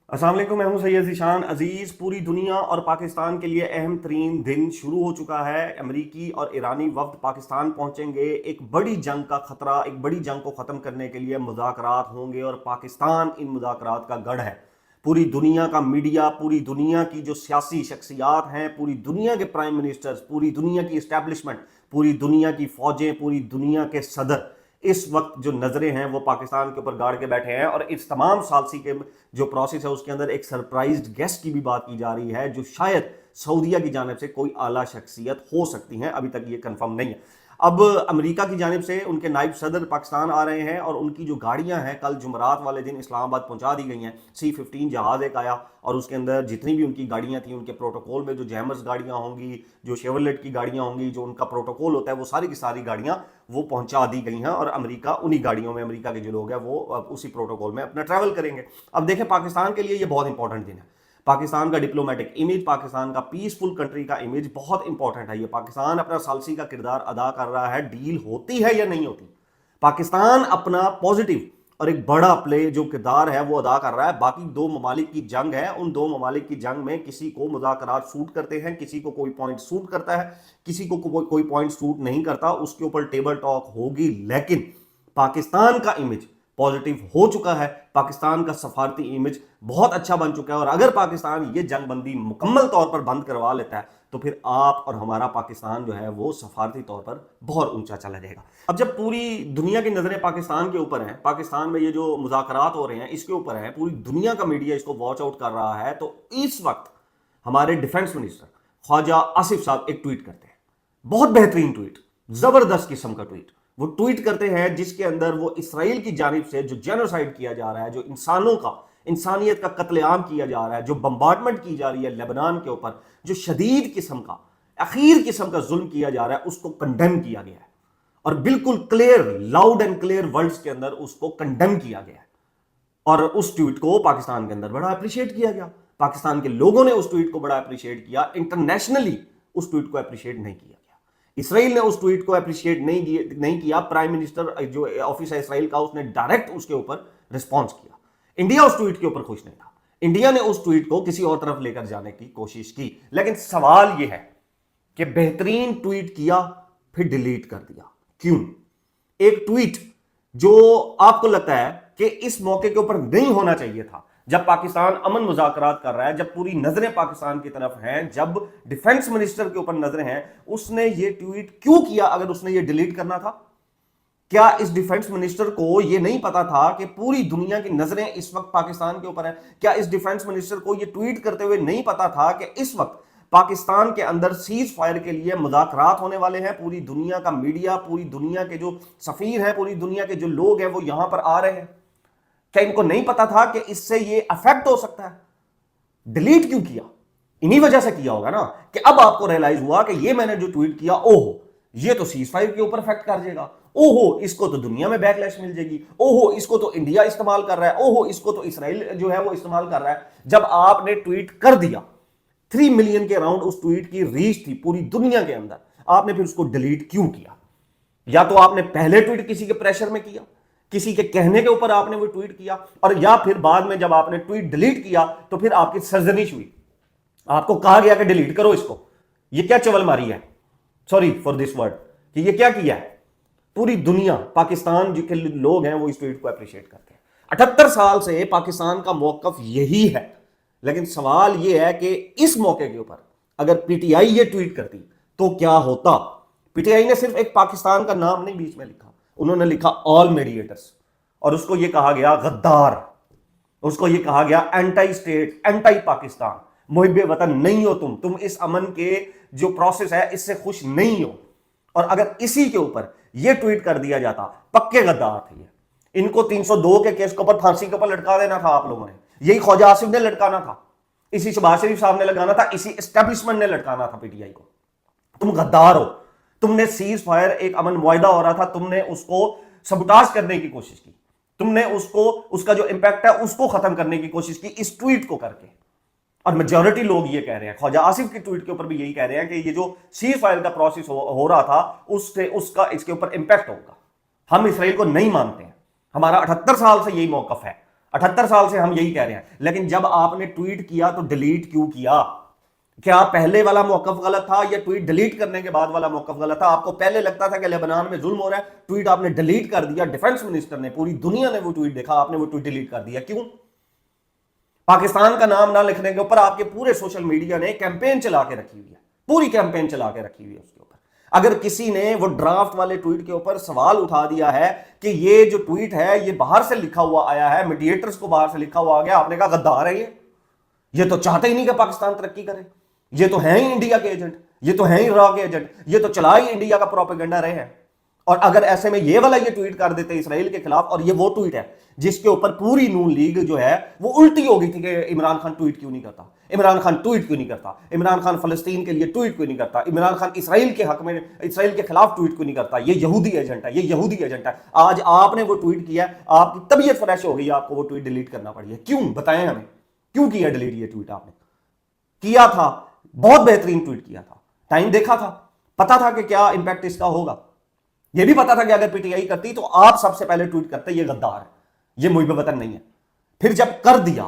السلام علیکم، میں ہوں سید ذیشان عزیز۔ پوری دنیا اور پاکستان کے لیے اہم ترین دن شروع ہو چکا ہے۔ امریکی اور ایرانی وفد پاکستان پہنچیں گے۔ ایک بڑی جنگ کا خطرہ، ایک بڑی جنگ کو ختم کرنے کے لیے مذاکرات ہوں گے اور پاکستان ان مذاکرات کا گڑھ ہے۔ پوری دنیا کا میڈیا، پوری دنیا کی جو سیاسی شخصیات ہیں، پوری دنیا کے پرائم منسٹرز، پوری دنیا کی اسٹیبلشمنٹ، پوری دنیا کی فوجیں، پوری دنیا کے صدر اس وقت جو نظریں ہیں وہ پاکستان کے اوپر گاڑ کے بیٹھے ہیں۔ اور اس تمام ثالثی کے جو پروسیس ہے اس کے اندر ایک سرپرائزڈ گیسٹ کی بھی بات کی جا رہی ہے، جو شاید سعودیہ کی جانب سے کوئی اعلیٰ شخصیت ہو سکتی ہیں، ابھی تک یہ کنفرم نہیں ہے۔ اب امریکہ کی جانب سے ان کے نائب صدر پاکستان آ رہے ہیں اور ان کی جو گاڑیاں ہیں کل جمعرات والے دن اسلام آباد پہنچا دی گئی ہیں۔ C-15 جہاز ایک آیا اور اس کے اندر جتنی بھی ان کی گاڑیاں تھیں، ان کے پروٹوکول میں جو جیمرز گاڑیاں ہوں گی، جو شیورلیٹ کی گاڑیاں ہوں گی، جو ان کا پروٹوکول ہوتا ہے، وہ ساری کی ساری گاڑیاں وہ پہنچا دی گئی ہیں اور امریکہ انہی گاڑیوں میں، امریکہ کے جو لوگ ہیں وہ اسی پروٹوکول میں اپنا ٹریول کریں گے۔ اب دیکھیں، پاکستان کے لیے یہ بہت امپورٹنٹ دن ہے۔ پاکستان کا ڈپلومیٹک امیج، پاکستان کا پیسفل کنٹری کا امیج بہت امپورٹنٹ ہے۔ یہ پاکستان اپنا ثالثی کا کردار ادا کر رہا ہے۔ ڈیل ہوتی ہے یا نہیں ہوتی، پاکستان اپنا پازیٹیو اور ایک بڑا پلے جو کردار ہے وہ ادا کر رہا ہے۔ باقی دو ممالک کی جنگ ہے، ان دو ممالک کی جنگ میں کسی کو مذاکرات سوٹ کرتے ہیں، کسی کو کوئی پوائنٹ سوٹ کرتا ہے، کسی کو کوئی پوائنٹ سوٹ نہیں کرتا، اس کے اوپر ٹیبل ٹاک ہوگی۔ لیکن پاکستان کا امیج پازیٹیو ہو چکا ہے، پاکستان کا سفارتی امیج بہت اچھا بن چکا ہے، اور اگر پاکستان یہ جنگ بندی مکمل طور پر بند کروا لیتا ہے تو پھر آپ اور ہمارا پاکستان جو ہے وہ سفارتی طور پر بہت اونچا چلا جائے گا۔ اب جب پوری دنیا کی نظریں پاکستان کے اوپر ہیں، پاکستان میں یہ جو مذاکرات ہو رہے ہیں اس کے اوپر ہیں، پوری دنیا کا میڈیا اس کو واچ آؤٹ کر رہا ہے، تو اس وقت ہمارے ڈیفنس منسٹر خواجہ آصف صاحب ایک ٹویٹ کرتے ہیں، بہت بہترین ٹویٹ، زبردست قسم کا ٹویٹ۔ وہ ٹویٹ کرتے ہیں جس کے اندر وہ اسرائیل کی جانب سے جو جینوسائیڈ کیا جا رہا ہے، جو انسانیت کا قتل عام کیا جا رہا ہے، جو بمبارڈمنٹ کی جا رہی ہے لیبنان کے اوپر، جو شدید قسم کا، اخیر قسم کا ظلم کیا جا رہا ہے، اس کو کنڈیم کیا گیا ہے، اور بالکل clear, loud and clear words کے اندر اس کو کنڈیم کیا گیا ہے۔ اور اس ٹویٹ کو پاکستان کے اندر بڑا اپریشیٹ کیا گیا، پاکستان کے لوگوں نے اس ٹویٹ کو بڑا اپریشیٹ کیا، انٹرنیشنلی اس ٹویٹ کو اپریشیٹ نہیں کیا گیا۔ اسرائیل نے اس ٹویٹ کو اپریشیٹ نہیں کیا، پرائم منسٹر جو آفس ہے اسرائیل کا، اس نے ڈائریکٹ اس کے اوپر رسپانس کیا۔ انڈیا اس ٹویٹ کے اوپر خوش نہیں تھا، انڈیا نے اس ٹویٹ کو کسی اور طرف لے کر جانے کی کوشش کی۔ لیکن سوال یہ ہے کہ بہترین ٹویٹ کیا پھر ڈیلیٹ کر دیا، کیوں؟ ایک ٹویٹ جو آپ کو لگتا ہے کہ اس موقع کے اوپر نہیں ہونا چاہیے تھا، جب پاکستان امن مذاکرات کر رہا ہے، جب پوری نظریں پاکستان کی طرف ہیں، جب ڈیفنس منسٹر کے اوپر نظریں ہیں، اس نے یہ ٹویٹ کیوں کیا؟ اگر اس نے یہ ڈیلیٹ کرنا تھا، کیا اس ڈیفنس منسٹر کو یہ نہیں پتا تھا کہ پوری دنیا کی نظریں اس وقت پاکستان کے اوپر ہیں؟ کیا اس ڈیفنس منسٹر کو یہ ٹویٹ کرتے ہوئے نہیں پتا تھا کہ اس وقت پاکستان کے اندر سیز فائر کے لیے مذاکرات ہونے والے ہیں؟ پوری دنیا کا میڈیا، پوری دنیا کے جو سفیر ہیں، پوری دنیا کے جو لوگ ہیں وہ یہاں پر آ رہے ہیں۔ کیا ان کو نہیں پتا تھا کہ اس سے یہ افیکٹ ہو سکتا ہے؟ ڈیلیٹ کیوں کیا؟ انہی وجہ سے کیا ہوگا نا کہ اب آپ کو ریئلائز ہوا کہ یہ میں نے جو ٹویٹ کیا، اوہو یہ تو سیز فائر کے اوپر افیکٹ کر جائے گا، اوہو اس کو تو دنیا میں بیک لیش مل جائے گی، اوہو اس کو تو انڈیا استعمال کر رہا ہے، اوہو اس کو تو اسرائیل جو ہے وہ استعمال کر رہا ہے۔ جب آپ نے ٹویٹ کر دیا، 3 ملین کے اراؤنڈ اس ٹویٹ کی ریچ تھی پوری دنیا کے اندر، آپ نے پھر اس کو ڈیلیٹ کیوں کیا؟ یا تو آپ نے پہلے ٹویٹ کسی کے پریشر میں کیا، کسی کے کہنے کے اوپر آپ نے وہ ٹویٹ کیا، اور یا پھر بعد میں جب آپ نے ٹویٹ ڈیلیٹ کیا تو پھر آپ کی سرزنش ہوئی، آپ کو کہا گیا کہ ڈیلیٹ کرو اس کو۔ یہ کیا چول ماری ہے، سوری فار دس ورڈ، کہ یہ کیا کیا ہے؟ پوری دنیا، پاکستان جو کے لوگ ہیں وہ اس ٹویٹ کو اپریشیٹ کرتے ہیں۔ 78 سال سے پاکستان کا موقف یہی ہے، لیکن سوال یہ ہے کہ اس موقع کے اوپر اگر پی ٹی آئی یہ ٹویٹ کرتی تو کیا ہوتا؟ پی ٹی آئی نے صرف ایک پاکستان کا نام نہیں بیچ میں لکھا، انہوں نے لکھا آل میڈیٹرز، اور اس کو یہ کہا گیا غدار، اس کو یہ کہا گیا اینٹائی اسٹیٹ، اینٹائی پاکستان، محب وطن نہیں ہو تم اس امن کے جو پروسیس ہے اس سے خوش نہیں ہو۔ اور اگر اسی کے اوپر یہ ٹویٹ کر دیا جاتا، پکے غدار تھے ان کو 302 کے کیس کے اوپر پھانسی کے اوپر لٹکا دینا تھا آپ لوگوں نے، یہی خواجہ آصف نے لٹکانا تھا، اسی شہباز شریف صاحب نے لگانا تھا، اسی اسٹیبلشمنٹ نے لٹکانا تھا پی ٹی آئی کو۔ تم غدار ہو، تم نے سیز فائر، ایک امن معاہدہ ہو رہا تھا، تم نے اس کو سبوٹاج کرنے کی کوشش کی، تم نے اس کا جو امپیکٹ ہے اس کو ختم کرنے کی کوشش کی اس ٹویٹ کو کر کے۔ اور میجورٹی لوگ یہ کہہ رہے ہیں، خواجہ آصف کی ٹویٹ کے اوپر بھی یہی کہہ رہے ہیں کہ یہ جو سیز فائر کا پروسیس ہو رہا تھا اس کے اوپر امپیکٹ ہوگا۔ ہم اسرائیل کو نہیں مانتے ہیں، ہمارا 78 سال سے یہی موقف ہے، 78 سال سے ہم یہی کہہ رہے ہیں. لیکن جب آپ نے ٹویٹ کیا تو ڈیلیٹ کیوں کیا؟ کیا پہلے والا موقف غلط تھا یا ٹویٹ ڈیلیٹ کرنے کے بعد والا موقف غلط تھا؟ آپ کو پہلے لگتا تھا کہ لیبنان میں ظلم ہو رہا ہے، ٹویٹ آپ نے ڈیلیٹ کر دیا، ڈیفنس منسٹر نے، پوری دنیا نے وہ ٹویٹ دیکھا، آپ نے وہ ٹویٹ ڈیلیٹ کر دیا، کیوں؟ پاکستان کا نام نہ لکھنے کے اوپر آپ کے پورے سوشل میڈیا نے کیمپین چلا کے رکھی ہوئی ہے، پوری کیمپین چلا کے رکھی ہوئی ہے اس کے اوپر. اگر کسی نے وہ ڈرافٹ والے ٹویٹ کے اوپر سوال اٹھا دیا ہے کہ یہ جو ٹویٹ ہے یہ باہر سے لکھا ہوا آیا ہے، میڈیٹرز کو باہر سے لکھا ہوا آ گیا، آپ نے کہا غدار ہے یہ تو چاہتے ہی نہیں کہ پاکستان ترقی کرے، یہ تو ہیں ہی انڈیا کے ایجنٹ، یہ تو ہیں ہی را کے ایجنٹ، یہ تو چلا ہی انڈیا کا پروپیگنڈا رہے ہیں. اور اگر ایسے میں یہ والا یہ ٹویٹ کر دیتے اسرائیل کے خلاف، اور یہ وہ ٹویٹ ہے جس کے اوپر پوری نون لیگ جو ہے وہ الٹی ہو گئی تھی کہ عمران خان ٹویٹ کیوں نہیں کرتا، عمران خان ٹویٹ کیوں نہیں کرتا، عمران خان فلسطین کے لیے ٹویٹ کیوں نہیں کرتا، عمران خان اسرائیل کے حق میں اسرائیل کے خلاف ٹویٹ کیوں نہیں کرتا، یہ یہودی ایجنٹ ہے، یہ یہودی ایجنٹ ہے. آج آپ نے وہ ٹویٹ کیا، آپ کی طبیعت فریش ہو گئی، آپ کو وہ ٹویٹ ڈیلیٹ کرنا پڑی ہے. کیوں؟ بتائیں ہمیں کیوں کیا ڈیلیٹ یہ ٹویٹ؟ آپ نے کیا تھا، بہت بہترین ٹویٹ کیا تھا، ٹائم دیکھا تھا، پتا تھا کہ کیا امپیکٹ اس کا ہوگا، یہ بھی پتا تھا کہ اگر پی ٹی آئی کرتی تو آپ سب سے پہلے ٹویٹ کرتے یہ غدار ہے، یہ محب وطن نہیں ہے. پھر جب کر دیا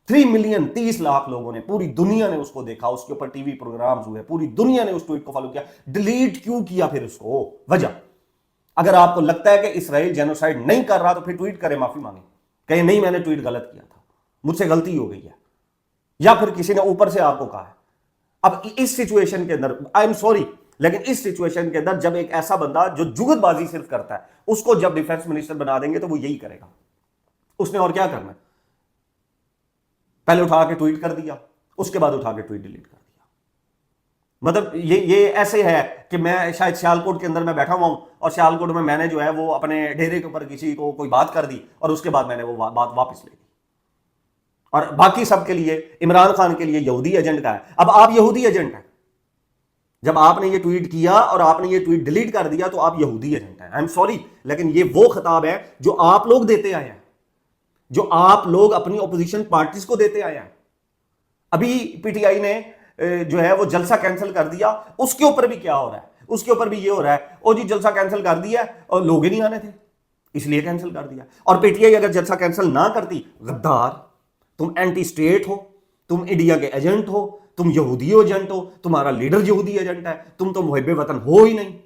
3 ملین 30 لاکھ لوگوں نے، پوری دنیا نے اس کو دیکھا، اس کے اوپر ٹی وی پروگرامز ہوئے، پوری دنیا نے اس ٹویٹ کو فالو کیا، ڈیلیٹ کیوں کیا پھر اس کو؟ وجہ اگر آپ کو لگتا ہے کہ اسرائیل جینوسائیڈ نہیں کر رہا تو پھر ٹویٹ کرے، معافی مانگے، کہیں نہیں میں نے ٹویٹ غلط کیا تھا، مجھ سے غلطی ہو گئی ہے، یا پھر کسی نے اوپر سے آپ کو کہا ہے. اب اس سچویشن کے اندر آئی ایم سوری، لیکن اس سچویشن کے اندر جب ایک ایسا بندہ جو جگت بازی صرف کرتا ہے اس کو جب ڈیفنس منسٹر بنا دیں گے تو وہ یہی کرے گا. اس نے اور کیا کرنا ہے؟ پہلے اٹھا کے ٹویٹ کر دیا، اس کے بعد اٹھا کے ٹویٹ ڈیلیٹ کر دیا. مطلب یہ ایسے ہے کہ میں شاید سیالکوٹ کے اندر میں بیٹھا ہوا ہوں اور سیالکوٹ میں نے جو ہے وہ اپنے ڈیرے کے اوپر کسی کو کوئی بات کر دی اور اس کے بعد میں نے وہ بات واپس لے لی، اور باقی سب کے لیے عمران خان کے لیے یہودی ایجنٹ کا ہے. اب آپ یہودی ایجنٹ ہیں، جب آپ نے یہ ٹویٹ کیا اور آپ نے یہ ٹویٹ ڈیلیٹ کر دیا تو آپ یہودی ایجنٹ ہیں. آئی ایم سوری، لیکن یہ وہ خطاب ہے جو آپ لوگ دیتے آئے ہیں، جو آپ لوگ اپنی اپوزیشن پارٹیز کو دیتے آئے ہیں. ابھی پی ٹی آئی نے جو ہے وہ جلسہ کینسل کر دیا، اس کے اوپر بھی کیا ہو رہا ہے؟ اس کے اوپر بھی یہ ہو رہا ہے او جی جلسہ کینسل کر دیا اور لوگ ہی نہیں آنے تھے اس لیے کینسل کر دیا. اور پی ٹی آئی اگر جلسہ کینسل نہ کرتی، غدار، تم اینٹی اسٹیٹ ہو، تم انڈیا کے ایجنٹ ہو، تم یہودی ایجنٹ ہو، تمہارا لیڈر یہودی ایجنٹ ہے، تم تو محب وطن ہو ہی نہیں.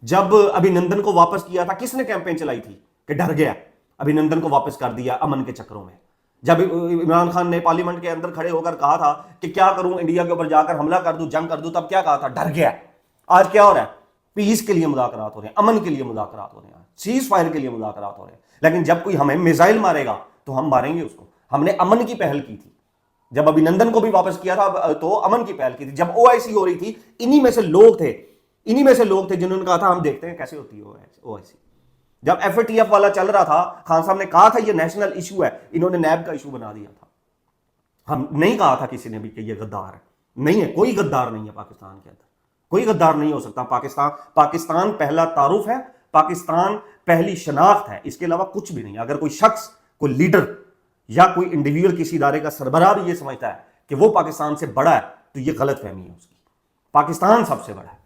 جب ابھینندن کو واپس کیا تھا کس نے کیمپین چلائی تھی کہ ڈر گیا، ابھینندن کو واپس کر دیا امن کے چکروں میں. جب عمران خان نے پارلیمنٹ کے اندر کھڑے ہو کر کہا تھا کہ کیا کروں، انڈیا کے اوپر جا کر حملہ کر دوں، جنگ کر دوں، تب کیا کہا تھا؟ ڈر گیا. آج کیا ہو رہا ہے؟ پیس کے لیے مذاکرات ہو رہے ہیں، امن کے لیے مذاکرات ہو رہے ہیں، سیز فائر کے لیے مذاکرات ہو رہے ہیں. لیکن جب کوئی ہمیں میزائل مارے گا تو ہم ماریں گے اس کو. ہم نے امن کی پہل کی تھی، جب ابھینندن کو بھی واپس کیا تھا تو امن کی پہل کی تھی. جب او آئی سی ہو رہی تھی، انہی میں سے لوگ تھے جنہوں نے کہا تھا ہم دیکھتے ہیں کیسے ہوتی ہے او آئی سی. جب ایف اے ٹی ایف والا چل رہا تھا، خان صاحب نے کہا تھا یہ نیشنل ایشو ہے، انہوں نے نیب کا ایشو بنا دیا تھا. ہم نہیں کہا تھا کسی نے بھی کہ یہ غدار ہے، نہیں ہے، کوئی غدار نہیں ہے پاکستان کے اندر، کوئی غدار نہیں ہو سکتا. پاکستان پہلا تعارف ہے، پاکستان پہلی شناخت ہے، اس کے علاوہ کچھ بھی نہیں. اگر کوئی شخص، کوئی لیڈر یا کوئی انڈیویجول کسی ادارے کا سربراہ بھی یہ سمجھتا ہے کہ وہ پاکستان سے بڑا ہے تو یہ غلط فہمی ہے اس کی. پاکستان سب سے بڑا ہے.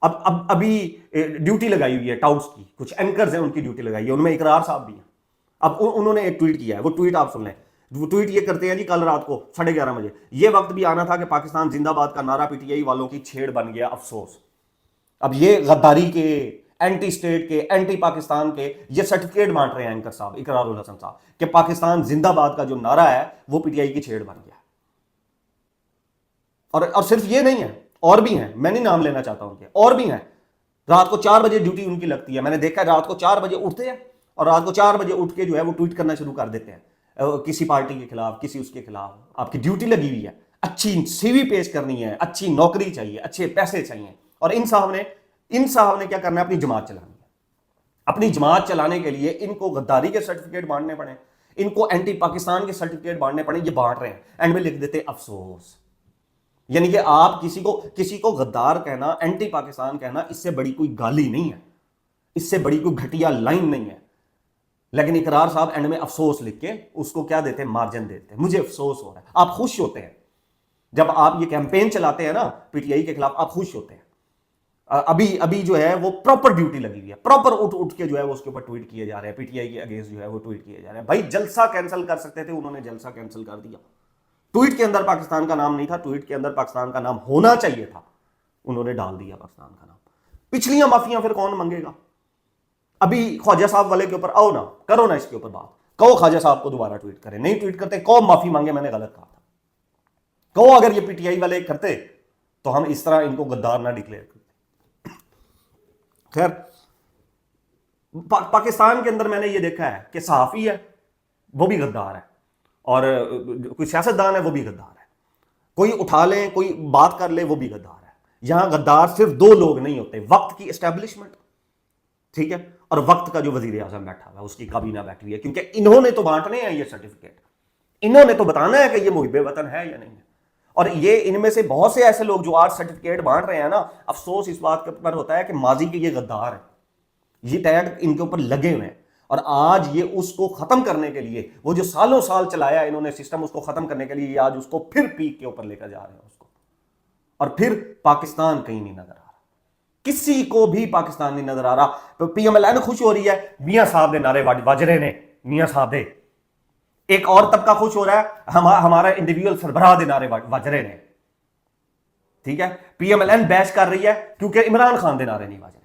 ابھی ڈیوٹی لگائی ہوئی ہے ٹاؤٹس کی، کچھ اینکرز ہیں ان کی ڈیوٹی لگائی ہے، ان میں اقرار صاحب بھی ہیں. اب انہوں نے ایک ٹویٹ کیا ہے، وہ ٹویٹ آپ سن لیں. وہ ٹویٹ یہ کرتے ہیں جی کل رات کو 11:30 بجے یہ وقت بھی آنا تھا کہ پاکستان زندہ باد کا نعرہ پی ٹی آئی والوں کی چھیڑ بن گیا، افسوس. اب یہ غداری کے، اینٹی اسٹیٹ کے، اینٹی پاکستان کے یہ سرٹیفکیٹ بانٹ رہے ہیں اینکر صاحب، اقرار الحسن صاحب، کہ پاکستان زندہ باد کا جو نعرہ ہے وہ پی ٹی آئی کی چھیڑ بن گیا. اور صرف یہ نہیں ہے، اور بھی ہیں، میں نہیں نام لینا چاہتا ہوں کہ اور بھی ہیں. رات کو 4 بجے ڈیوٹی ان کی لگتی ہے، میں نے دیکھا ہے رات کو 4 بجے اٹھتے ہیں اور رات کو 4 بجے اٹھ کے جو ہے وہ ٹویٹ کرنا شروع کر دیتے ہیں کسی پارٹی کے خلاف، کسی اس کے خلاف. آپ کی ڈیوٹی لگی ہوئی ہے، اچھی سی وی پیش کرنی ہے، اچھی نوکری چاہیے، اچھے پیسے چاہیے. اور ان صاحب نے کیا کرنا ہے؟ اپنی جماعت چلانی ہے. اپنی جماعت چلانے کے لیے ان کو غداری کے سرٹیفکیٹ بانٹنے پڑے، ان کو اینٹی پاکستان کے سرٹیفکیٹ بانٹنے پڑے. یہ بانٹ رہے ہیں، اینڈ میں لکھ دیتے افسوس. یعنی کہ آپ کسی کو غدار کہنا، اینٹی پاکستان کہنا، اس سے بڑی کوئی گالی نہیں ہے، اس سے بڑی کوئی گھٹیا لائن نہیں ہے. لیکن اقرار صاحب اینڈ میں افسوس لکھ کے اس کو کیا دیتے ہیں؟ مارجن دیتے ہیں. مجھے افسوس ہو رہا ہے. آپ خوش ہوتے ہیں جب آپ یہ کیمپین چلاتے ہیں نا پی ٹی آئی کے خلاف، آپ خوش ہوتے ہیں. ابھی جو ہے وہ پراپر ڈیوٹی لگی ہوئی ہے، پراپر اٹھ کے جو ہے وہ اس کے اوپر ٹویٹ کیے جا رہے ہیں، پی ٹی آئی کے اگینسٹ جو ہے وہ ٹویٹ کیے جا رہے ہیں. بھائی جلسہ کینسل کر سکتے تھے، انہوں نے جلسہ کینسل کر دیا. ٹویٹ کے اندر پاکستان کا نام نہیں تھا، ٹویٹ کے اندر پاکستان کا نام ہونا چاہیے تھا، انہوں نے ڈال دیا پاکستان کا نام. پچھلیاں معافیاں پھر کون مانگے گا؟ ابھی خواجہ صاحب والے کے اوپر آؤ نا، کرو نا اس کے اوپر بات، کہو خواجہ صاحب کو دوبارہ ٹویٹ کریں. نہیں ٹویٹ کرتے، کہو معافی مانگے، میں نے غلط کہا تھا. کہو اگر یہ پی ٹی آئی والے کرتے تو ہم اس طرح ان کو غدار نہ ڈکلیئر کرتے. خیر، پاکستان کے اندر میں نے یہ دیکھا ہے کہ صحافی ہے وہ بھی غدار ہے، اور کوئی سیاستدان ہے وہ بھی غدار ہے. کوئی اٹھا لیں، کوئی بات کر لے، وہ بھی غدار ہے. یہاں غدار صرف دو لوگ نہیں ہوتے، وقت کی اسٹیبلشمنٹ، ٹھیک ہے، اور وقت کا جو وزیر اعظم بیٹھا ہوا ہے، اس کی کابینہ بیٹھی ہوئی ہے، کیونکہ انہوں نے تو بانٹنے ہیں یہ سرٹیفکیٹ، انہوں نے تو بتانا ہے کہ یہ محب وطن ہے یا نہیں ہے. اور یہ ان میں سے بہت سے ایسے لوگ جو آج سرٹیفکیٹ بانٹ رہے ہیں نا، افسوس اس بات پر ہوتا ہے کہ ماضی کے یہ غدار ہیں، یہ ٹیگ ان کے اوپر لگے ہوئے ہیں. اور آج یہ اس کو ختم کرنے کے لیے، وہ جو سالوں سال چلایا انہوں نے سسٹم، اس کو ختم کرنے کے لیے یہ آج اس کو پھر پیک کے اوپر لے کر جا رہے ہیں اس کو. اور پھر پاکستان کہیں نہیں نظر آ رہا، کسی کو بھی پاکستان نہیں نظر آ رہا. پی ایم ایل این خوش ہو رہی ہے، میاں صاحب نے نعرے واجرے نے، میاں صاحب دے. ایک اور طبقہ خوش ہو رہا ہے، ہمارا انڈیویجول سربراہ دے نعرے واجرے نے، ٹھیک ہے. پی ایم ایل این بیش کر رہی ہے کیونکہ عمران خان دے نعرے نہیں واجرے.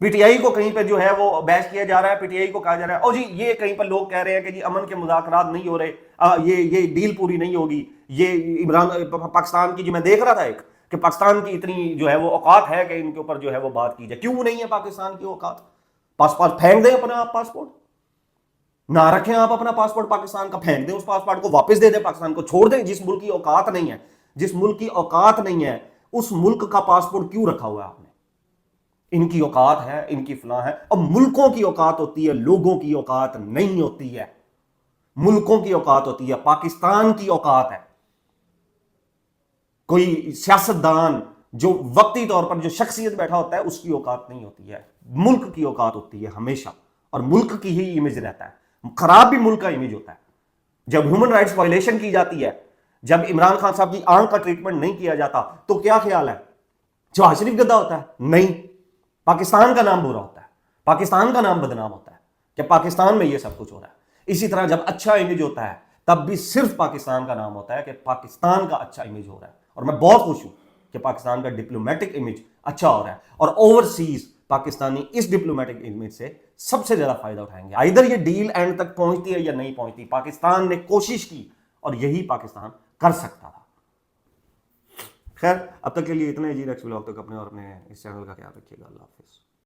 پی ٹی آئی کو کہیں پہ جو ہے وہ بیش کیا جا رہا ہے، پی ٹی آئی کو کہا جا رہا ہے او جی یہ کہیں پر لوگ کہہ رہے ہیں کہ جی امن کے مذاکرات نہیں ہو رہے، یہ ڈیل پوری نہیں ہوگی. یہ عمران پاکستان کی جو میں دیکھ رہا تھا ایک، کہ پاکستان کی اتنی جو ہے وہ اوقات ہے کہ ان کے اوپر جو ہے وہ بات کی جائے. کیوں نہیں ہے پاکستان کی اوقات؟ پاسپورٹ پھینک دیں اپنا، آپ پاسپورٹ نہ رکھیں، آپ اپنا پاسپورٹ پاکستان کا پھینک دیں، اس پاسپورٹ کو واپس دے دیں، پاکستان کو چھوڑ دیں. جس ملک کی اوقات نہیں ہے، جس ملک کی اوقات نہیں ہے، اس ملک کا پاسپورٹ کیوں رکھا ہوا ہے آپ نے؟ ان کی اوقات ہے، ان کی فلاں ہے. اور ملکوں کی اوقات ہوتی ہے، لوگوں کی اوقات نہیں ہوتی ہے. ملکوں کی اوقات ہوتی ہے، پاکستان کی اوقات ہے. کوئی سیاستدان جو وقتی طور پر جو شخصیت بیٹھا ہوتا ہے اس کی اوقات نہیں ہوتی ہے، ملک کی اوقات ہوتی ہے ہمیشہ. اور ملک کی ہی امیج رہتا ہے، خراب بھی ملک کا امیج ہوتا ہے. جب ہیومن رائٹس وائلیشن کی جاتی ہے، جب عمران خان صاحب کی آنکھ کا ٹریٹمنٹ نہیں کیا جاتا، تو کیا خیال ہے؟ جواز شریف گدہ ہوتا ہے؟ نہیں، پاکستان کا نام برا ہوتا ہے، پاکستان کا نام بدنام ہوتا ہے کہ پاکستان میں یہ سب کچھ ہو رہا ہے. اسی طرح جب اچھا امیج ہوتا ہے تب بھی صرف پاکستان کا نام ہوتا ہے کہ پاکستان کا اچھا امیج ہو رہا ہے. اور میں بہت خوش ہوں کہ پاکستان کا ڈپلومیٹک امیج اچھا ہو رہا ہے، اور اوورسیز پاکستانی اس ڈپلومیٹک امیج سے سب سے زیادہ فائدہ اٹھائیں گے. ادھر یہ ڈیل اینڈ تک پہنچتی ہے یا نہیں پہنچتی، پاکستان نے کوشش کی اور یہی پاکستان کر سکتا تھا. خیر، اب تک کے لیے اتنا ہی جی. نیکسٹ ولاگ تک اپنے اور اپنے اس چینل کا خیال رکھیے گا. اللہ حافظ.